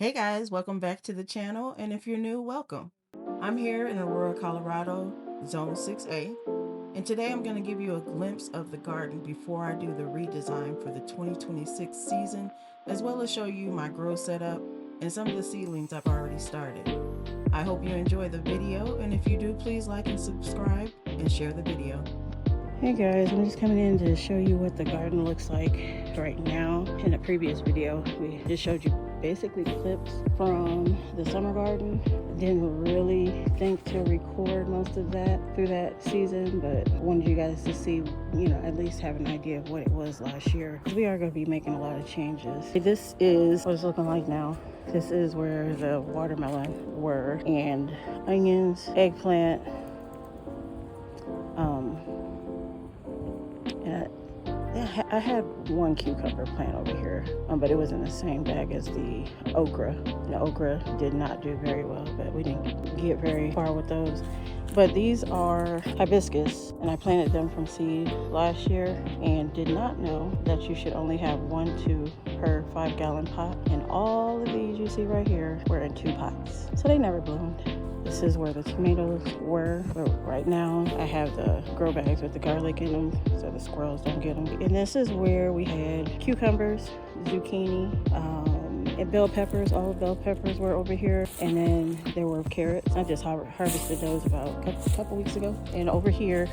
Hey guys, welcome back to the channel, and if you're new, welcome. I'm here in Aurora, Colorado, Zone 6A, and today I'm going to give you a glimpse of the garden before I do the redesign for the 2026 season, as well as show you my grow setup and some of the seedlings I've already started. I hope you enjoy the video, and if you do, please like and subscribe and share the video. Hey guys, I'm just coming in to show you what the garden looks like right now. In a previous video, we just showed you basically clips from the summer garden. Didn't really think to record most of that through that season, but wanted you guys to see, at least have an idea of what it was last year. We are going to be making a lot of changes. This is what it's looking like now. This is where the watermelon were, and onions, eggplant, I had one cucumber plant over here, but it was in the same bag as the okra. The okra did not do very well, but we didn't get very far with those. But these are hibiscus, and I planted them from seed last year and did not know that you should only have 1-2 per 5-gallon pot. And all of these you see right here were in 2 pots, so they never bloomed. This is where the tomatoes were, but right now I have the grow bags with the garlic in them so the squirrels don't get them. And this is where we had cucumbers, zucchini, and bell peppers. All the bell peppers were over here, and then there were carrots. I just harvested those about a couple weeks ago. And over here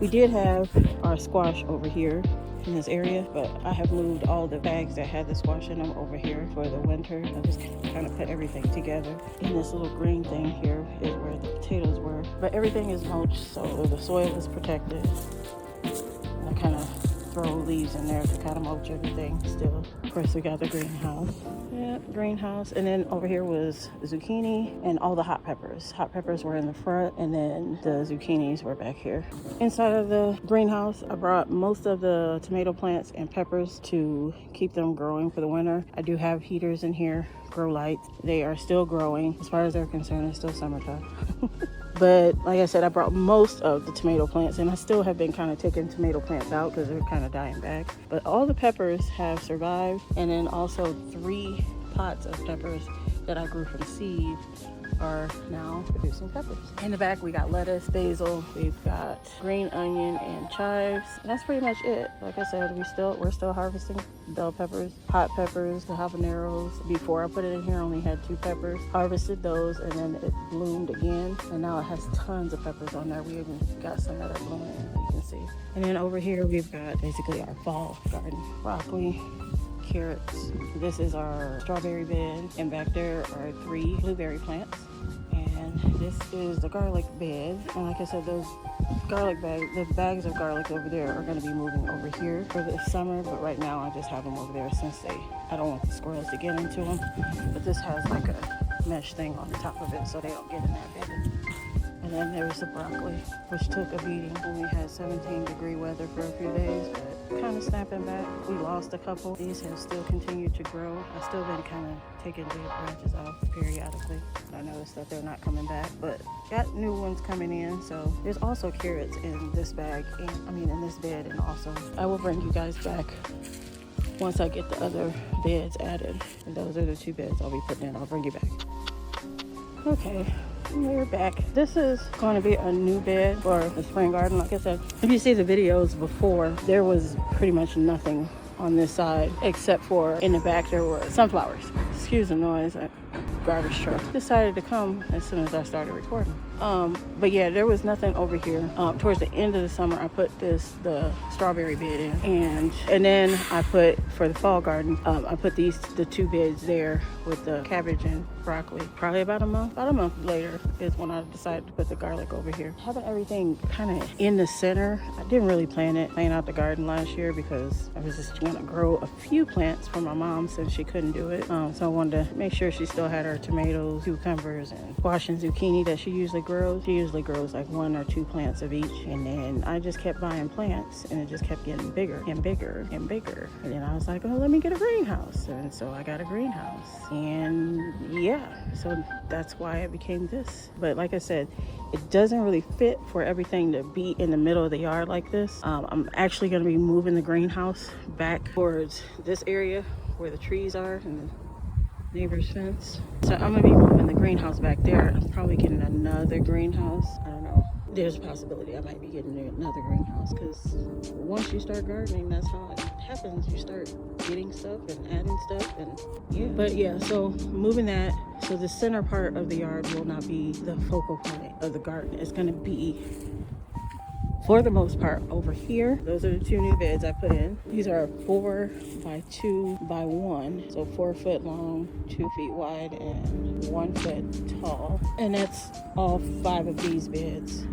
we did have our squash over here in this area, but I have moved all the bags that had the squash in them over here for the winter. I just kind of put everything together. And this little green thing here is where the potatoes were, but everything is mulched, so the soil is protected. I kind of throw leaves in there to kind of mulch everything still. Of course, we got the greenhouse. Yeah, greenhouse. And then over here was zucchini and all the hot peppers. Hot peppers were in the front, and then the zucchinis were back here. Inside of the greenhouse, I brought most of the tomato plants and peppers to keep them growing for the winter. I do have heaters in here, grow lights. They are still growing. As far as they're concerned, it's still summertime. But like I said, I brought most of the tomato plants, and I still have been kind of taking tomato plants out because they're kind of dying back. But all the peppers have survived, and then also 3 pots of peppers that I grew from seed are now producing peppers. In the back we got lettuce, basil, we've got green onion and chives, and that's pretty much it. Like I said, we're still harvesting bell peppers, hot peppers, the habaneros. Before I put it in here, I only had 2 peppers. Harvested those, and then it bloomed again, and now it has tons of peppers on there. We even got some that are blooming, you can see. And then over here we've got basically our fall garden: broccoli, carrots. This is our strawberry bed, and back there are 3 blueberry plants. And this is the garlic bed. And like I said, those garlic bags, the bags of garlic over there are going to be moving over here for the summer, but right now I just have them over there since I don't want the squirrels to get into them. But this has like a mesh thing on the top of it so they don't get in that bed. And then there's the broccoli, which took a beating when we had 17-degree weather for a few days, but kind of snapping back. We lost a couple. These have still continued to grow. I've still been kind of taking dead branches off periodically. I noticed that they're not coming back, but got new ones coming in. So there's also carrots in this bag, in this bed, and also I will bring you guys back once I get the other beds added. And those are the 2 beds I'll be putting in. I'll bring you back. Okay. We're back. This is going to be a new bed for the spring garden. Like I said, if you see the videos before, there was pretty much nothing on this side except for in the back there were sunflowers. Excuse the noise. Garbage truck decided to come as soon as I started recording. But yeah, there was nothing over here. Towards the end of the summer, I put the strawberry bed in, and then I put, for the fall garden, I put the 2 beds there with the cabbage and broccoli. Probably about a month later is when I decided to put the garlic over here. Having everything kind of in the center, I didn't really plan out the garden last year because I was just going to grow a few plants for my mom since she couldn't do it. So I wanted to make sure she still had her tomatoes, cucumbers, and squash and zucchini that she usually grows. She usually grows like 1 or 2 plants of each, and then I just kept buying plants, and it just kept getting bigger and bigger and bigger. And then I was like, oh, let me get a greenhouse. And so I got a greenhouse, and yeah, so that's why it became this. But like I said, it doesn't really fit for everything to be in the middle of the yard like this. I'm actually going to be moving the greenhouse back towards this area where the trees are, and neighbor's fence. So I'm gonna be moving the greenhouse back there. I'm probably getting another greenhouse. I don't know. There's a possibility I might be getting another greenhouse because once you start gardening, that's how it happens. You start getting stuff and adding stuff, and yeah. But yeah, so moving that. So the center part of the yard will not be the focal point of the garden. It's gonna be, for the most part, over here. Those are the 2 new beds I put in. These are 4 by 2 by 1, so 4 foot long, 2 feet wide, and 1 foot tall. And that's all 5 of these beds.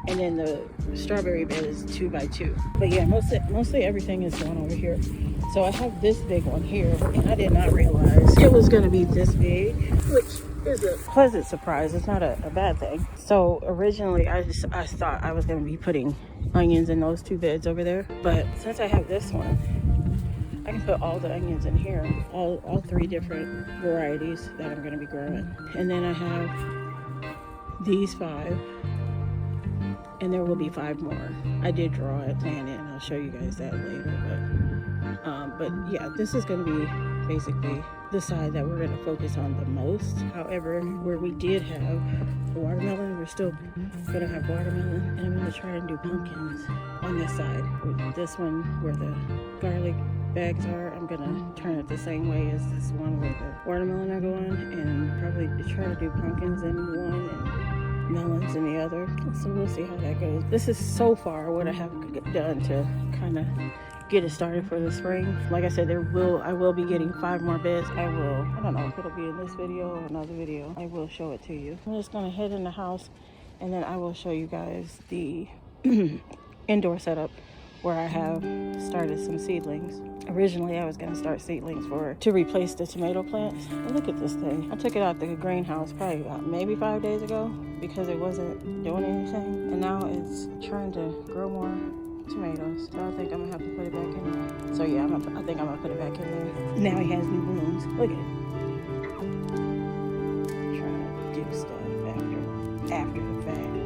And then the strawberry bed is 2 by 2. But yeah, mostly everything is going over here. So I have this big one here, and I did not realize it was gonna be this big, which is a pleasant surprise. It's not a bad thing. So originally I thought I was going to be putting onions in those 2 beds over there, but since I have this one, I can put all the onions in here, all 3 different varieties that I'm going to be growing. And then I have these 5, and there will be 5 more. I did draw it, plan it, and I'll show you guys that later. But yeah, this is going to be basically the side that we're going to focus on the most. However, where we did have watermelon, we're still going to have watermelon, and I'm going to try and do pumpkins on this side. With this one where the garlic bags are, I'm going to turn it the same way as this one where the watermelon are going, and probably try to do pumpkins in one and melons in the other. So we'll see how that goes. This is so far what I have done to kind of get it started for the spring. Like I said, I will be getting 5 more beds. I don't know if it'll be in this video or another video. I will show it to you. I'm just gonna head in the house, and then I will show you guys the indoor setup where I have started some seedlings. Originally I was gonna start seedlings to replace the tomato plants. But look at this thing. I took it out the greenhouse probably about maybe 5 days ago because it wasn't doing anything, and now it's trying to grow more tomatoes. So I think I'm gonna have to put it back in there. So yeah, I think I'm gonna put it back in there. Now he has new blooms. Look at it. Trying to do stuff after the fact.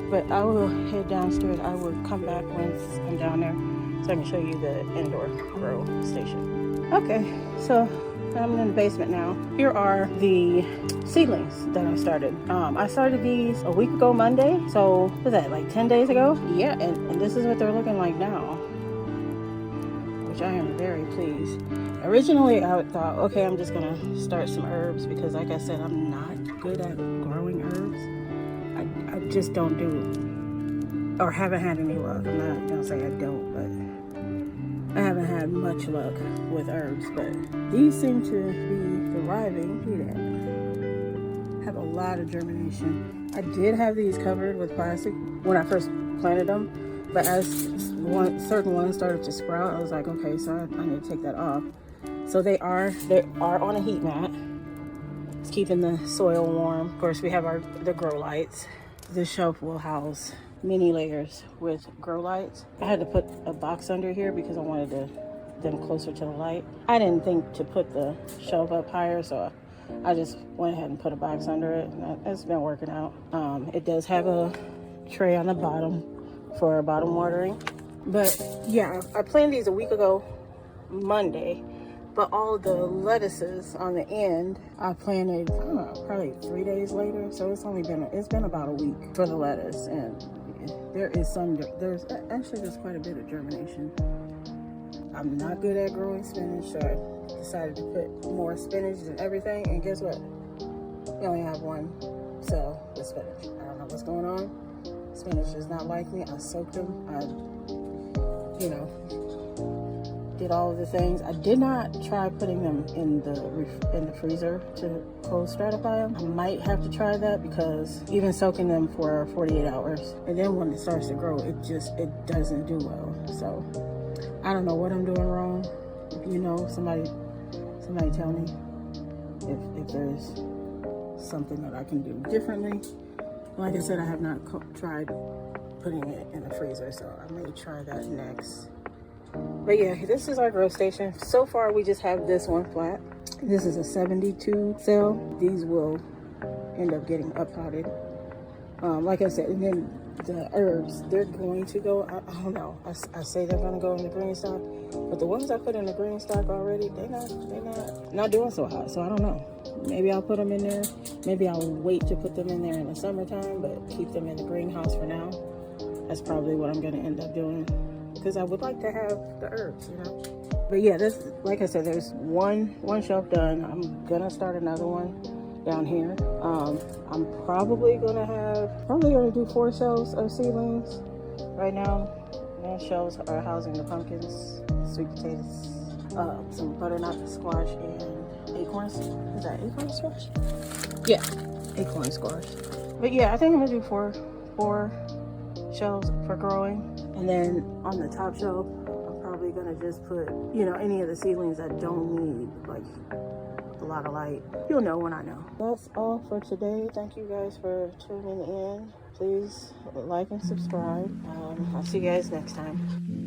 But I will head downstairs. I will come back once I'm down there so I can show you the indoor grow station. Okay, so I'm in the basement now. Here are the seedlings that I started. I started these a week ago Monday. So what was that, like 10 days ago? Yeah, and this is what they're looking like now, which I am very pleased. Originally I thought, okay, I'm just gonna start some herbs because like I said, I'm not good at growing herbs. I just don't do, or haven't had any luck. I'm not gonna say I don't, but I haven't had much luck with herbs, but these seem to be thriving. Look at that. Have a lot of germination. I did have these covered with plastic when I first planted them, but as certain ones started to sprout, I was like, okay, so I need to take that off. So they are on a heat mat. It's keeping the soil warm. Of course, we have the grow lights. This shelf will house mini layers with grow lights. I had to put a box under here because I wanted them closer to the light. I didn't think to put the shelf up higher, so I just went ahead and put a box under it, and it's been working out. It does have a tray on the bottom for bottom watering. But yeah, I planted these a week ago Monday, but all the lettuces on the end I planted, I don't know, probably 3 days later. So it's been about a week for the lettuce, and there's quite a bit of germination. I'm not good at growing spinach, so I decided to put more spinach and everything, and guess what? We only have one cell with spinach. I don't know what's going on. Spinach does not like me. I soaked them. I did all of the things. I did not try putting them in the freezer to cold stratify them. I might have to try that because even soaking them for 48 hours, and then when it starts to grow, it doesn't do well. So I don't know what I'm doing wrong. If you know, somebody tell me if there's something that I can do differently. Like I said, I have not tried putting it in the freezer, so I may try that next. But yeah, this is our grow station. So far, we just have this one flat. This is a 72 cell. These will end up getting uppotted. Like I said, and then the herbs, they're going to go, I don't know. I say they're going to go in the green stock, but the ones I put in the green stock already, they're not doing so hot. So I don't know. maybe I'll put them in there. Maybe I'll wait to put them in there in the summertime, but keep them in the greenhouse for now. That's probably what I'm gonna end up doing, because I would like to have the herbs, you know. But yeah, this, like I said, there's one shelf done. I'm gonna start another one down here. I'm probably gonna do 4 shelves of seedlings right now. Those shelves are housing the pumpkins, sweet potatoes, some butternut squash, and acorns. Is that acorn squash? Yeah, acorn squash. But yeah, I think I'm gonna do four shelves for growing, and then on the top shelf, I'm probably gonna just put, you know, any of the seedlings that don't need like a lot of light. You'll know when I know. That's all for today. Thank you guys for tuning in. Please like and subscribe. I'll see you guys next time.